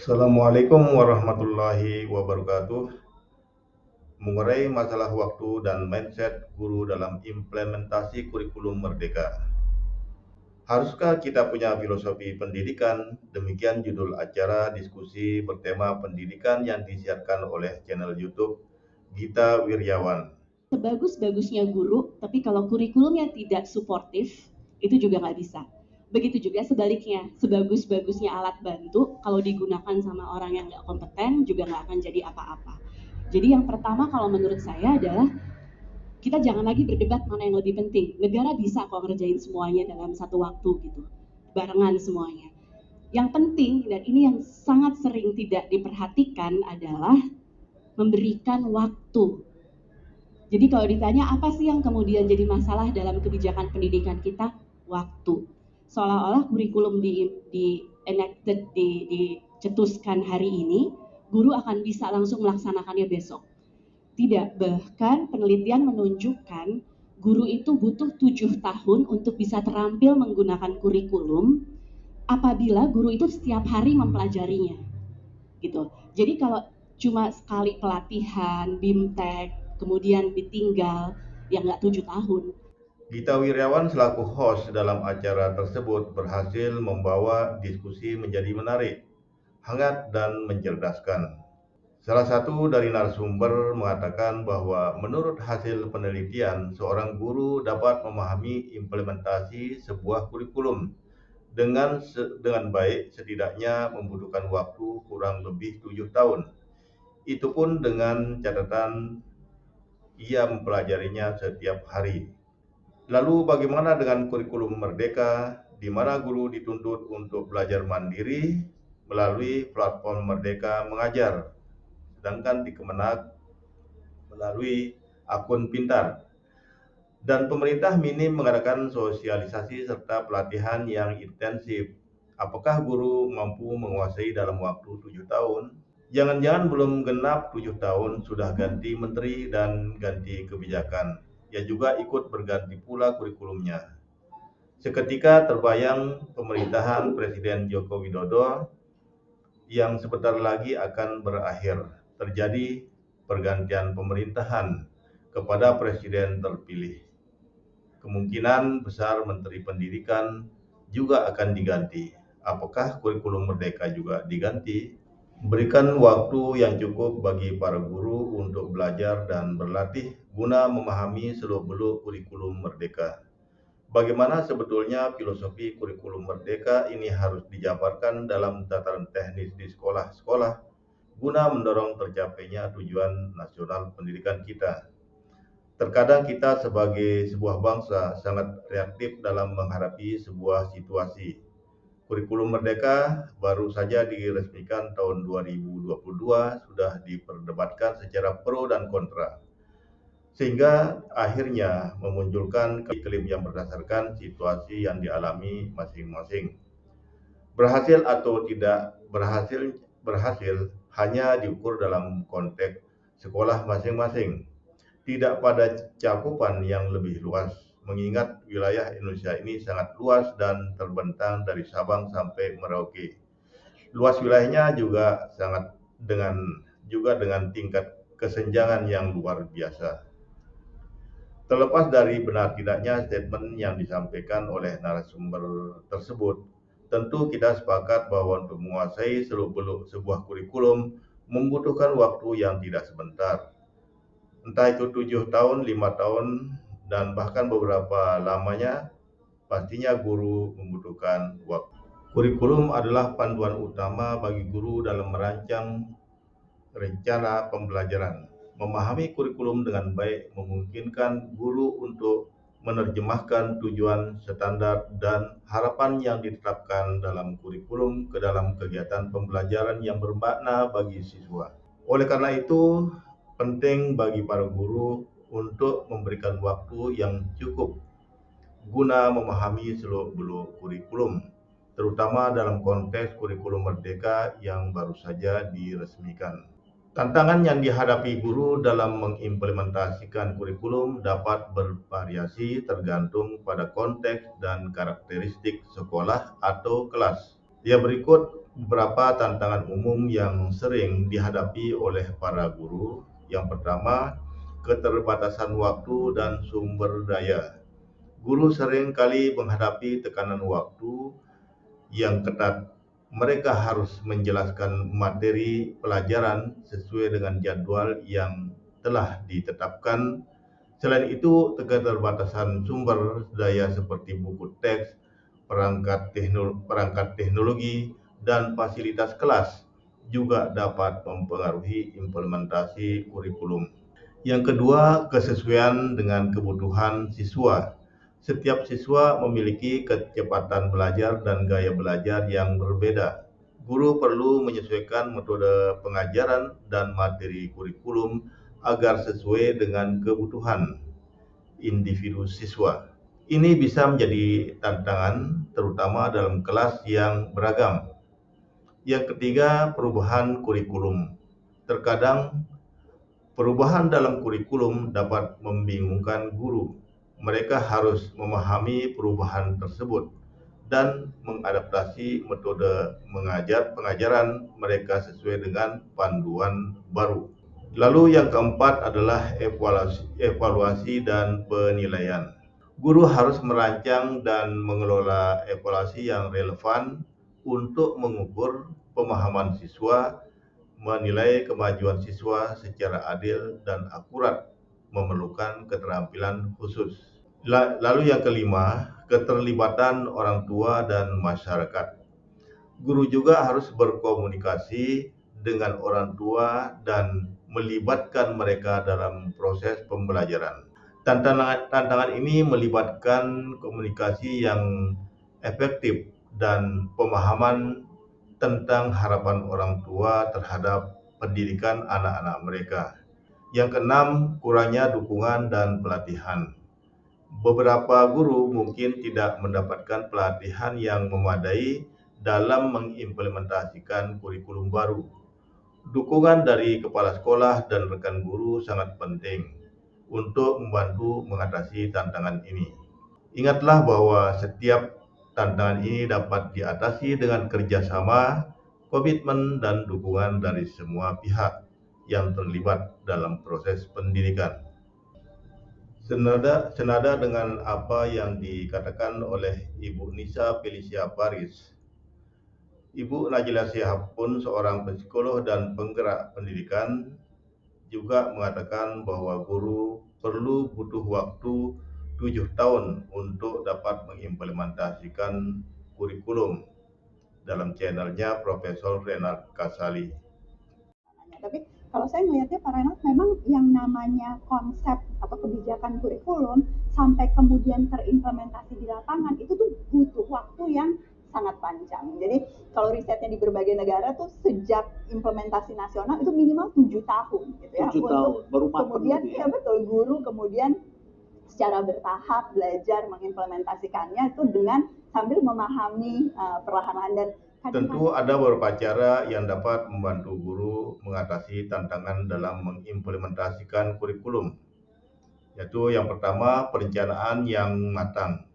Assalamualaikum warahmatullahi wabarakatuh. Mengurai masalah waktu dan mindset guru dalam implementasi kurikulum Merdeka. Haruskah kita punya filosofi pendidikan? Demikian judul acara diskusi bertema pendidikan yang disiarkan oleh channel YouTube Gita Wirjawan. Sebagus-bagusnya guru, tapi kalau kurikulumnya tidak suportif, itu juga nggak bisa. Begitu juga sebaliknya, sebagus-bagusnya alat bantu, kalau digunakan sama orang yang nggak kompeten, juga nggak akan jadi apa-apa. Jadi yang pertama kalau menurut saya adalah kita jangan lagi berdebat mana yang lebih penting. Negara bisa kok ngerjain semuanya dalam satu waktu gitu, barengan semuanya. Yang penting, dan ini yang sangat sering tidak diperhatikan adalah memberikan waktu. Jadi kalau ditanya apa sih yang kemudian jadi masalah dalam kebijakan pendidikan kita? Waktu. Seolah-olah kurikulum dicetuskan hari ini, guru akan bisa langsung melaksanakannya besok. Tidak, bahkan penelitian menunjukkan guru itu butuh 7 tahun untuk bisa terampil menggunakan kurikulum apabila guru itu setiap hari mempelajarinya. Gitu. Jadi kalau cuma sekali pelatihan, BIMTEK, kemudian ditinggal, ya nggak 7 tahun. Gita Wirjawan selaku host dalam acara tersebut berhasil membawa diskusi menjadi menarik, hangat, dan mencerdaskan. Salah satu dari narasumber mengatakan bahwa menurut hasil penelitian, seorang guru dapat memahami implementasi sebuah kurikulum dengan baik setidaknya membutuhkan waktu kurang lebih 7 tahun. Itu pun dengan catatan ia mempelajarinya setiap hari. Lalu bagaimana dengan kurikulum Merdeka, di mana guru dituntut untuk belajar mandiri melalui platform Merdeka Mengajar, sedangkan di Kemenak melalui akun pintar. Dan pemerintah minim mengadakan sosialisasi serta pelatihan yang intensif. Apakah guru mampu menguasai dalam waktu 7 tahun? Jangan-jangan belum genap 7 tahun sudah ganti menteri dan ganti kebijakan. Ya juga ikut berganti pula kurikulumnya. Seketika terbayang pemerintahan Presiden Joko Widodo yang sebentar lagi akan berakhir. Terjadi pergantian pemerintahan kepada presiden terpilih. Kemungkinan besar Menteri Pendidikan juga akan diganti. Apakah kurikulum Merdeka juga diganti? Berikan waktu yang cukup bagi para guru untuk belajar dan berlatih guna memahami seluk-beluk kurikulum Merdeka. Bagaimana sebetulnya filosofi kurikulum Merdeka ini harus dijabarkan dalam tataran teknis di sekolah-sekolah guna mendorong tercapainya tujuan nasional pendidikan kita. Terkadang kita sebagai sebuah bangsa sangat reaktif dalam menghadapi sebuah situasi. Kurikulum Merdeka baru saja diresmikan tahun 2022 sudah diperdebatkan secara pro dan kontra, sehingga akhirnya memunculkan iklim yang berdasarkan situasi yang dialami masing-masing. Berhasil atau tidak berhasil hanya diukur dalam konteks sekolah masing-masing, tidak pada cakupan yang lebih luas, mengingat wilayah Indonesia ini sangat luas dan terbentang dari Sabang sampai Merauke. Luas wilayahnya juga dengan tingkat kesenjangan yang luar biasa. Terlepas dari benar tidaknya statement yang disampaikan oleh narasumber tersebut, tentu kita sepakat bahwa untuk menguasai seluk-beluk sebuah kurikulum membutuhkan waktu yang tidak sebentar. Entah itu 7 tahun, 5 tahun, dan bahkan beberapa lamanya, pastinya guru membutuhkan waktu. Kurikulum adalah panduan utama bagi guru dalam merancang rencana pembelajaran. Memahami kurikulum dengan baik memungkinkan guru untuk menerjemahkan tujuan, standar, dan harapan yang ditetapkan dalam kurikulum ke dalam kegiatan pembelajaran yang bermakna bagi siswa. Oleh karena itu, penting bagi para guru untuk memberikan waktu yang cukup guna memahami seluk-beluk kurikulum, terutama dalam konteks kurikulum Merdeka yang baru saja diresmikan. Tantangan yang dihadapi guru dalam mengimplementasikan kurikulum dapat bervariasi tergantung pada konteks dan karakteristik sekolah atau kelas. Ya, berikut beberapa tantangan umum yang sering dihadapi oleh para guru. Yang pertama, keterbatasan waktu dan sumber daya. Guru sering kali menghadapi tekanan waktu yang ketat. Mereka harus menjelaskan materi pelajaran sesuai dengan jadwal yang telah ditetapkan. Selain itu, keterbatasan sumber daya seperti buku teks, perangkat teknologi, dan fasilitas kelas juga dapat mempengaruhi implementasi kurikulum. Yang kedua, kesesuaian dengan kebutuhan siswa. Setiap siswa memiliki kecepatan belajar dan gaya belajar yang berbeda. Guru perlu menyesuaikan metode pengajaran dan materi kurikulum agar sesuai dengan kebutuhan individu siswa. Ini bisa menjadi tantangan, terutama dalam kelas yang beragam. Yang ketiga, perubahan kurikulum. Terkadang perubahan dalam kurikulum dapat membingungkan guru. Mereka harus memahami perubahan tersebut dan mengadaptasi metode pengajaran mereka sesuai dengan panduan baru. Lalu yang keempat adalah evaluasi dan penilaian. Guru harus merancang dan mengelola evaluasi yang relevan untuk mengukur pemahaman siswa, menilai kemajuan siswa secara adil dan akurat, memerlukan keterampilan khusus. Lalu yang kelima, keterlibatan orang tua dan masyarakat. Guru juga harus berkomunikasi dengan orang tua dan melibatkan mereka dalam proses pembelajaran. Tantangan ini melibatkan komunikasi yang efektif dan pemahaman tentang harapan orang tua terhadap pendidikan anak-anak mereka. Yang keenam, kurangnya dukungan dan pelatihan. Beberapa guru mungkin tidak mendapatkan pelatihan yang memadai dalam mengimplementasikan kurikulum baru. Dukungan dari kepala sekolah dan rekan guru sangat penting untuk membantu mengatasi tantangan ini. Ingatlah bahwa setiap tantangan ini dapat diatasi dengan kerjasama, komitmen, dan dukungan dari semua pihak yang terlibat dalam proses pendidikan. Senada dengan apa yang dikatakan oleh Ibu Nisa Felicia Paris, Ibu Najila Shihab pun seorang psikolog dan penggerak pendidikan juga mengatakan bahwa guru perlu butuh waktu 7 tahun untuk dapat mengimplementasikan kurikulum dalam channelnya Profesor Renat Kasali. Tapi kalau saya melihatnya Pak Renat, memang yang namanya konsep atau kebijakan kurikulum sampai kemudian terimplementasi di lapangan itu tuh butuh waktu yang sangat panjang. Jadi kalau risetnya di berbagai negara tuh sejak implementasi nasional itu minimal 7 tahun gitu ya. 7 tahun baru kemudian ya betul, guru kemudian secara bertahap belajar mengimplementasikannya itu dengan sambil memahami perlahan-lahan. Dan tentu ada beberapa cara yang dapat membantu guru mengatasi tantangan dalam mengimplementasikan kurikulum, yaitu yang pertama, perencanaan yang matang.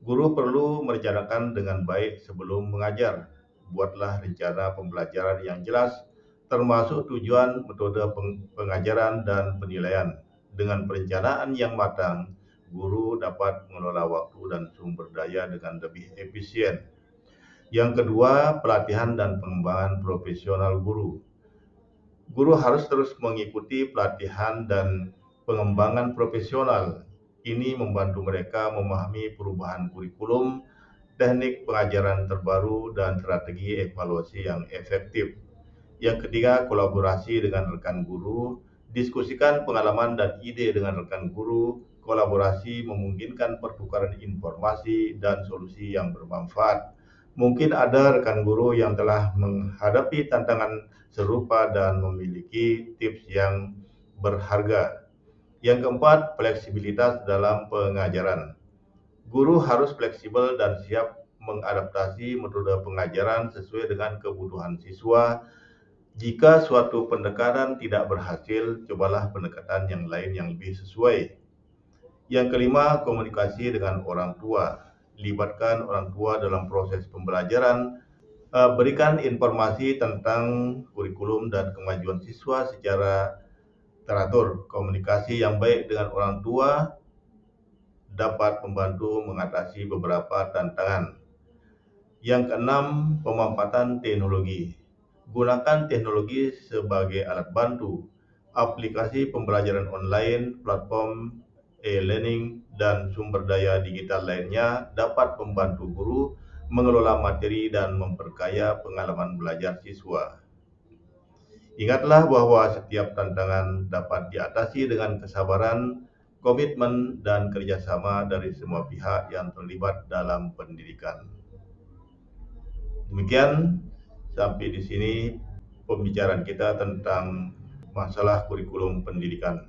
Guru perlu merencanakan dengan baik sebelum mengajar. Buatlah rencana pembelajaran yang jelas, termasuk tujuan, metode pengajaran, dan penilaian. Dengan perencanaan yang matang, guru dapat mengelola waktu dan sumber daya dengan lebih efisien. Yang kedua, pelatihan dan pengembangan profesional guru. Guru harus terus mengikuti pelatihan dan pengembangan profesional. Ini membantu mereka memahami perubahan kurikulum, teknik pengajaran terbaru, dan strategi evaluasi yang efektif. Yang ketiga, kolaborasi dengan rekan guru. Diskusikan pengalaman dan ide dengan rekan guru. Kolaborasi memungkinkan pertukaran informasi dan solusi yang bermanfaat. Mungkin ada rekan guru yang telah menghadapi tantangan serupa dan memiliki tips yang berharga. Yang keempat, fleksibilitas dalam pengajaran. Guru harus fleksibel dan siap mengadaptasi metode pengajaran sesuai dengan kebutuhan siswa. Jika suatu pendekatan tidak berhasil, cobalah pendekatan yang lain yang lebih sesuai. Yang kelima, komunikasi dengan orang tua. Libatkan orang tua dalam proses pembelajaran. Berikan informasi tentang kurikulum dan kemajuan siswa secara teratur. Komunikasi yang baik dengan orang tua dapat membantu mengatasi beberapa tantangan. Yang keenam, pemanfaatan teknologi. Gunakan teknologi sebagai alat bantu. Aplikasi pembelajaran online, platform e-learning, dan sumber daya digital lainnya dapat membantu guru mengelola materi dan memperkaya pengalaman belajar siswa. Ingatlah bahwa setiap tantangan dapat diatasi dengan kesabaran, komitmen, dan kerjasama dari semua pihak yang terlibat dalam pendidikan. Demikian sampai di sini pembicaraan kita tentang masalah kurikulum pendidikan.